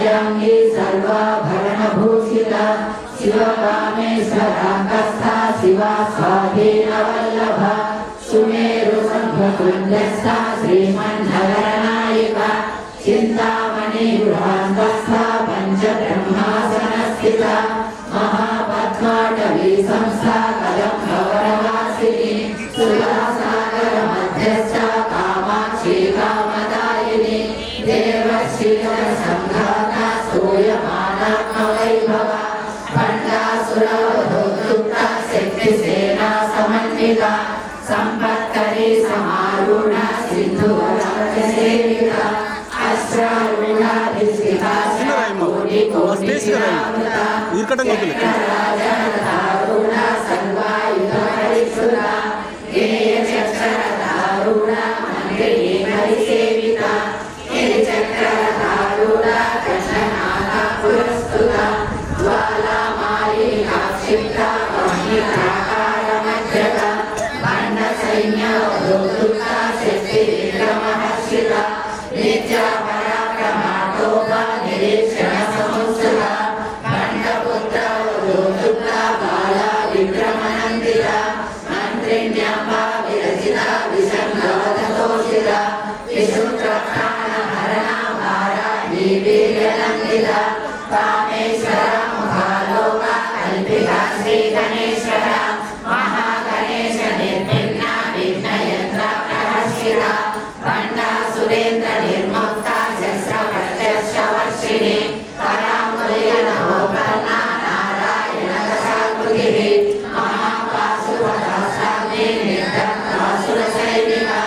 सर्वाभ्यांगी सर्वाभरणभूषिता शिवकामेश्वराङ्गस्था शिवा स्वाधीनवल्लभा सुमेरुसंभकुण्डस्था श्रीमन्नगरनायिका चिन्तामणि गृहाङ्गस्था पञ्चब्रह्मासनस्थिता महापद्माटवी संस्था कदम्बवरवासिनी सुधासागर मध्यस्था कामाक्षी कामदायिनी देवशिखर संघाता स्तूयमानात्मवैभवा भण्डासुरवधोद्युक्ता शक्तिसेना समन्विता संपत्करी समारूढा सिन्धुवरसेविता अश्रारूढाधिष्ठिता कोटिकोटिनामृता चक्रराजधारूढा सर्वायुधपरिसुता गेयचक्रधारूढा मन्त्रिकेकरिसेविता गिरिचक्रधारूढा कृष्णनाथा पुरस्तुता ज्वालामालिका क्षिप्ता वह्निप्राकारमध्यगा सैन्यवधोद्युक्ता शक्तिविक्रमहर्षिता नित्या पराक्रमाटोपा निरीक्षणसमुत्सुका खण्डपुत्रवधोद्युक्ता बाला विक्रमनन्दिता मन्त्रिण्यम्बा विरचिता विसङ्गवधतोषिता विशुत्रप्राणहरणा भाराणी वीर्यनन्दिता कामेश्वरा मुखालोका कल्पिता श्रीगणेश्वरा महागणेश निर्मिन्ना विघ्नयन्त्रा प्रहर्षिता भण्डासुरेन्द्र निर्मुक्ता शस्त्रप्रत्यक्षवर्षिणी पराङ्गुलिनभोकर्णा नारायणदशाकृतिः महापाशुपदासाग्नि निर्दग्धासुरसैनिका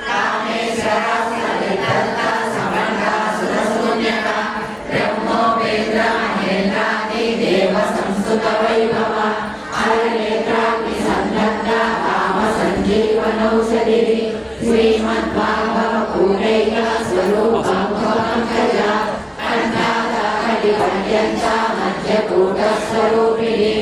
कामेश्वरास्त्रनिर्दग्धा समण्डासुरशून्यका ब्रह्मोपेन्द्र महेन्द्रादि देवसंस्तुतवैभवा हरनेत्राग्निसन्नद्धा कामसञ्जीवनौषधिः श्रीमद्भागवपूरैका स्वरूपं भवपङ्कजा कण्ठादाहरिपर्यन्ता मध्यकूटस्वरूपिणी